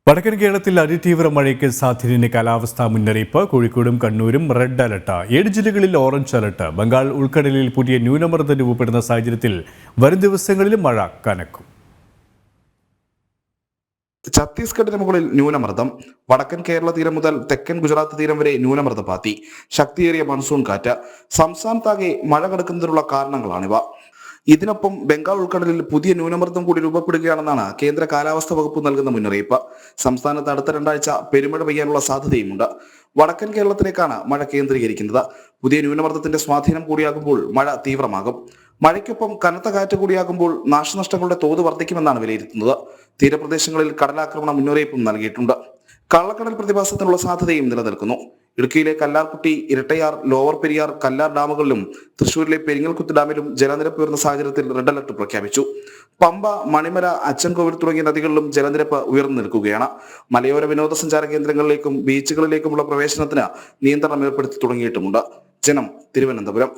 വടക്കൻ കേരളത്തിൽ അതിതീവ്ര മഴയ്ക്ക് സാധ്യതയെന്ന് കാലാവസ്ഥാ മുന്നറിയിപ്പ്. കോഴിക്കോടും കണ്ണൂരും റെഡ് അലർട്ട്. 7 ജില്ലകളിൽ ഓറഞ്ച് അലർട്ട്. ബംഗാൾ ഉൾക്കടലിൽ പുതിയ ന്യൂനമർദ്ദം രൂപപ്പെടുന്ന സാഹചര്യത്തിൽ വരും ദിവസങ്ങളിൽ മഴ കനക്കും. ഛത്തീസ്ഗഡിന് മുകളിൽ ന്യൂനമർദ്ദം. വടക്കൻ കേരള തീരം മുതൽ തെക്കൻ ഗുജറാത്ത് തീരം വരെ ന്യൂനമർദ്ദ പാത്തി. ശക്തിയേറിയ മൺസൂൺ കാറ്റ്. സംസ്ഥാനത്താകെ മഴ കടക്കുന്നതിനുള്ള കാരണങ്ങളാണിവ. ഇതിനൊപ്പം ബംഗാൾ ഉൾക്കടലിൽ പുതിയ ന്യൂനമർദ്ദം കൂടി രൂപപ്പെടുകയാണെന്നാണ് കേന്ദ്ര കാലാവസ്ഥാ വകുപ്പ് നൽകുന്ന മുന്നറിയിപ്പ്. സംസ്ഥാനത്ത് അടുത്ത 2 ആഴ്ച പെരുമഴ പെയ്യാനുള്ള സാധ്യതയുമുണ്ട്. വടക്കൻ കേരളത്തിലേക്കാണ് മഴ കേന്ദ്രീകരിക്കുന്നത്. പുതിയ ന്യൂനമർദ്ദത്തിന്റെ സ്വാധീനം കൂടിയാകുമ്പോൾ മഴ തീവ്രമാകും. മഴയ്ക്കൊപ്പം കനത്ത കാറ്റ് കൂടിയാകുമ്പോൾ നാശനഷ്ടങ്ങളുടെ തോത് വർദ്ധിക്കുമെന്നാണ് വിലയിരുത്തുന്നത്. തീരപ്രദേശങ്ങളിൽ കടലാക്രമണ മുന്നറിയിപ്പും നൽകിയിട്ടുണ്ട്. കള്ളക്കടൽ പ്രതിഭാസത്തിനുള്ള സാധ്യതയും നിലനിൽക്കുന്നു. ഇടുക്കിയിലെ കല്ലാർകുട്ടി, ഇരട്ടയാർ, ലോവർ പെരിയാർ, കല്ലാർ ഡാമുകളിലും തൃശൂരിലെ പെരിങ്ങൽകുത്ത് ഡാമിലും ജലനിരപ്പ് ഉയർന്ന സാഹചര്യത്തിൽ റെഡ് അലർട്ട് പ്രഖ്യാപിച്ചു. പമ്പ, മണിമല, അച്ചൻകോവിൽ തുടങ്ങിയ നദികളിലും ജലനിരപ്പ് ഉയർന്നു നിൽക്കുകയാണ്. മലയോര വിനോദസഞ്ചാര കേന്ദ്രങ്ങളിലേക്കും ബീച്ചുകളിലേക്കുമുള്ള പ്രവേശനത്തിന് നിയന്ത്രണം ഏർപ്പെടുത്തി തുടങ്ങിയിട്ടുമുണ്ട്. ജനം, തിരുവനന്തപുരം.